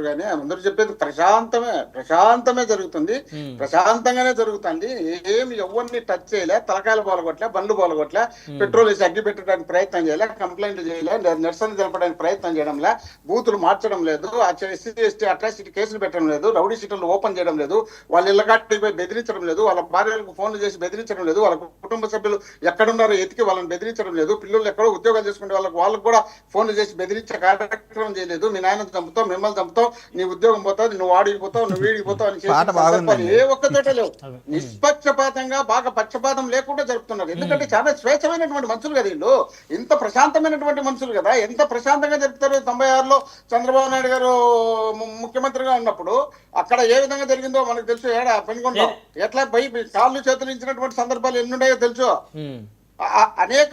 గానీ అందరూ చెప్పేది ప్రశాంతమే జరుగుతుంది. ప్రశాంతంగానే జరుగుతుంది. ఏమి ఎవరిని టచ్ చేయలే, తలకాయలు పోలగొట్లే, బండ్లు పోలగొట్లే, పెట్రోల్ వేసి అగ్గి పెట్టడానికి ప్రయత్నం చేయలే, కంప్లైంట్లు చేయలే, నిరసన తెలపడానికి ప్రయత్నం చేయడంలే, బూతులు మార్చడం లేదు, ఎస్సీ ఎస్టీ అట్రాసిటీ కేసులు పెట్టడం లేదు, రౌడీ షీటర్లు ఓపెన్ చేయడం లేదు, వాళ్ళ ఇళ్ళ కాటికి పోయి బెదిరించడం లేదు, వాళ్ళ భార్యలకు ఫోన్లు చేసి బెదిరించడం లేదు, వాళ్ళ కుటుంబ సభ్యులు ఎక్కడున్నారో ఎతికి వాళ్ళని బెదిరించడం లేదు, పిల్లలు ఎక్కడో ఉద్యోగాలు చేసుకునే వాళ్ళకు కూడా ఫోన్లు చేసి బెదిరించే కార్యక్రమం చేయలేదు. మీ నాయన చంపుతావు, మిమ్మల్ని చంపుతావు, నీ ఉద్యోగం పోతావు, నువ్వు ఆడిపోతావు, నువ్వు వీడిపోతావు అని చేసి ఏ ఒక్కతోట లేవు. నిష్పక్షపాతంగా బాగా పక్షపాతం లేకుండా జరుపుతున్నారు. ఎందుకంటే చాలా స్వేచ్ఛమైనటువంటి మనుషులు కదా వీళ్ళు, ఇంత ప్రశాంతమైనటువంటి మనుషులు కదా. ఎంత ప్రశాంతంగా జరుపుతారు. 96లో చంద్రబాబు నాయుడు గారు ముఖ్యమంత్రిగా ఉన్నప్పుడు అక్కడ ఏ విధంగా జరిగిందో మనకు తెలుసు. పెనుగొండ ఎట్లా పోయి కాళ్ళు చేతులు ఇచ్చినటువంటి సందర్భాలు ఎన్నున్నాయో తెలుసు. అనేక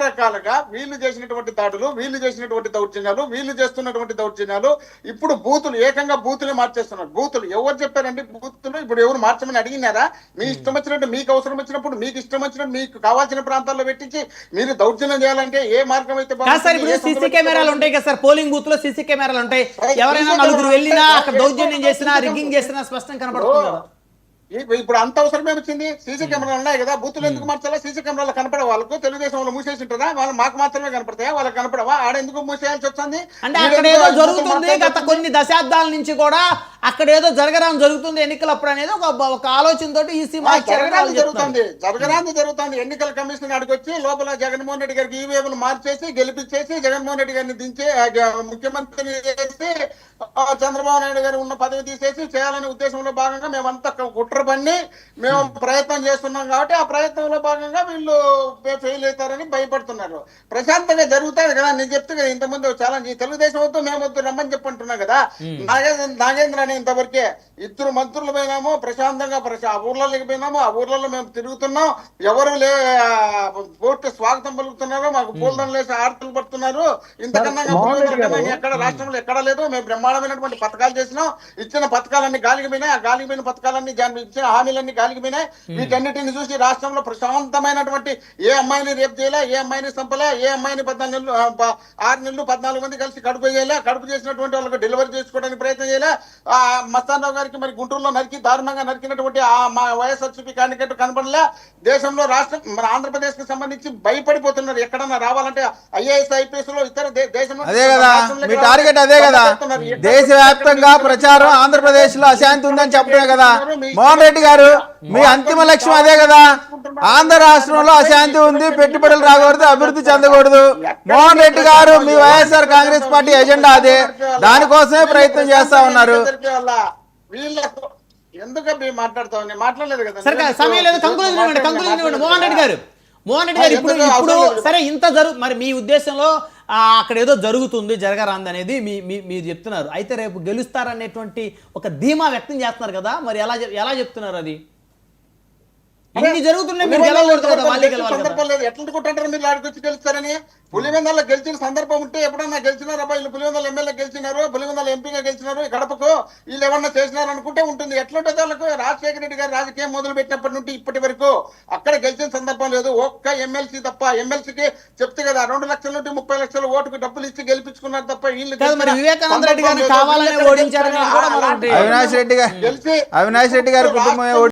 రకాలుగా వీళ్ళు చేసినటువంటి దాడులు, వీళ్ళు చేసినటువంటి దౌర్జన్యాలు, వీళ్ళు చేస్తున్నటువంటి దౌర్జన్యాలు, ఇప్పుడు బూతులు ఏకంగా బూతులు మార్చేస్తున్నారు. బూతులు ఎవరు చెప్పారండి? బూతులు ఇప్పుడు ఎవరు మార్చమని అడిగినారా? మీ ఇష్టం వచ్చినట్టు, మీకు అవసరం వచ్చినప్పుడు, మీకు ఇష్టం వచ్చినట్టు, మీకు కావాల్సిన ప్రాంతాల్లో పెట్టించి మీరు దౌర్జన్యం చేయాలంటే ఏ మార్గం అయితే సీసీ కెమెరాలు ఉంటాయి కదా సార్, పోలింగ్ బూత్ లో సీసీ కెమెరాలు ఉంటాయి. ఎవరైనా నలుగురు వెళ్ళినా అక్కడ దౌర్జన్యం చేసినా, రిగ్గింగ్ చేసినా స్పష్టం కనబడుతుంది. ఇప్పుడు అంత అవసరమే వచ్చింది. సీసీ కెమెరాలు ఉన్నాయి కదా, బూతులు ఎందుకు మార్చాలా? సీసీ కెమెరాలు కనపడే వాళ్ళకు తెలుగుదేశం వాళ్ళు మూసేసి ఉంటారా? వాళ్ళు మాకు మాత్రమే కనపడతాయా? వాళ్ళకి కనపడవా? ఆడెందుకు మూసేయాల్సి వచ్చింది? అంటే అక్కడ ఏదో జరుగుతుంది, గత కొన్ని దశాబ్దాల నుంచి కూడా అక్కడ ఏదో జరుగుతుంది ఎన్నికలప్పుడు అనేది ఒక ఆలోచనతో జరుగుతుంది. ఎన్నికల కమిషన్ అడిగి వచ్చి లోపల జగన్మోహన్ రెడ్డి గారికి ఈవీఎంలు మార్చేసి గెలిపించేసి జగన్మోహన్ రెడ్డి గారిని దించే ముఖ్యమంత్రిని చేసి చంద్రబాబు నాయుడు గారు ఉన్న పదవి తీసేసి చేయాలనే ఉద్దేశంలో భాగంగా మేమంతా కుట్ర పన్ని మేము ప్రయత్నం చేస్తున్నాం. కాబట్టి ఆ ప్రయత్నంలో భాగంగా వీళ్ళు ఫెయిల్ అవుతారని భయపడుతున్నారు. ప్రశాంతంగా జరుగుతాయి కదా. నేను చెప్తే కదా ఇంతకుముందు ఛాలెంజ్, తెలుగుదేశం వద్దు మేము వద్దు రమ్మని చెప్పంటున్నా కదా. నాగేంద్ర అని ఇంతవరకే ఇద్దరు మంత్రులు పోయినాము, ప్రశాంతంగా ఆ ఊర్లలోకి పోయినాము, ఆ ఊర్లలో మేము తిరుగుతున్నాం, ఎవరు పూర్తి స్వాగతం పలుకుతున్నారు, మాకు పూలదండలు వేసి ఆర్తలు పడుతున్నారు. ఇంతకన్నా ఎక్కడ రాష్ట్రంలో ఎక్కడా లేదు. మేము బ్రహ్మాండమైనటువంటి పథకాలు చేసినాం. ఇచ్చిన పథకాలన్నీ గాలికి పోయినాయి. ఆ గాలికి పోయిన పథకాలన్నీ ఇచ్చిన హామీలన్నీ గాలికి పోయినాయి. వీటన్నిటిని చూసి రాష్ట్రంలో ప్రశాంతమైనటువంటి ఏ అమ్మాయిని రేపు చేయలే, ఏ అమ్మాయిని చంపలే, ఏ అమ్మాయిని 6 నెలలు 14 మంది కలిసి కడుపు చేయలే, కడుపు చేసినటువంటి వాళ్ళకి డెలివరీ చేసుకోవడానికి ప్రయత్నం చేయలే. మస్తానరావు గారికి మరి గుంటూరులో దారుణంగా నరికినటువంటి మా వైఎస్ఆర్సీపీ క్యాండిడేట్ కనపడలే. దేశంలో రాష్ట్రం మన ఆంధ్రప్రదేశ్ కి సంబంధించి భయపడిపోతున్నారు. ఎక్కడన్నా రావాలంటే ఐఏఎస్ ఐపీఎస్ లో ఇతర దేశంలో అదే కదా మీ టార్గెట్. అదే కదా దేశవ్యాప్తంగా ప్రచారం ఆంధ్రప్రదేశ్ లో అశాంతి ఉందని చెప్పడమే కదా మోహన్ రెడ్డి గారు. మీ అంతిమ లక్ష్యం అదే కదా. ఆంధ్ర రాష్ట్రంలో అశాంతి ఉంది, పెట్టుబడులు రాకూడదు, అభివృద్ధి చెందకూడదు. మోహన్ రెడ్డి గారు మీ వైఎస్ఆర్ కాంగ్రెస్ పార్టీ ఎజెండా అదే. దానికోసమే ప్రయత్నం చేస్తా ఉన్నారు. మాట్లాడలేదు కదా సమయం లేదు. కంక్లూజన్ మోహన్ రెడ్డి గారు ఇప్పుడు సరే ఇంత మరి మీ ఉద్దేశంలో అక్కడ ఏదో జరగరాంది అనేది మీరు చెప్తున్నారు. అయితే రేపు గెలుస్తారనేటువంటి ఒక ధీమా వ్యక్తం చేస్తున్నారు కదా, మరి ఎలా చెప్తున్నారు? అది ఇన్ని జరుగుతున్నాయి, మీరు సందర్భం లేదు. ఎట్లా కొట్టారు మీరు ఆడికి వచ్చి గెలుస్తారని? పులివెందులలో గెలిచిన సందర్భం ఉంటే ఎప్పుడన్నా గెలిచినారా? వీళ్ళు పులివెందుల ఎమ్మెల్యే గెలిచినారు, పులివెందుల ఎంపీగా గెలిచినారు, గడపకు వీళ్ళు ఏమన్నా చేసినారు అనుకుంటే ఉంటుంది. ఎట్లుంటుంది వాళ్ళకు? రాజశేఖర రెడ్డి గారు రాజకీయం మొదలు పెట్టినప్పటి నుండి ఇప్పటి వరకు అక్కడ గెలిచిన సందర్భం లేదు. ఒక్క ఎమ్మెల్సీ తప్ప. ఎమ్మెల్సీకి చెప్తే కదా 2 లక్షల నుండి 30 లక్షల ఓటుకు డబ్బులు ఇచ్చి గెలిపించుకున్నారు తప్ప వీళ్ళు అవినాష్ రెడ్డి గారు కుటుంబం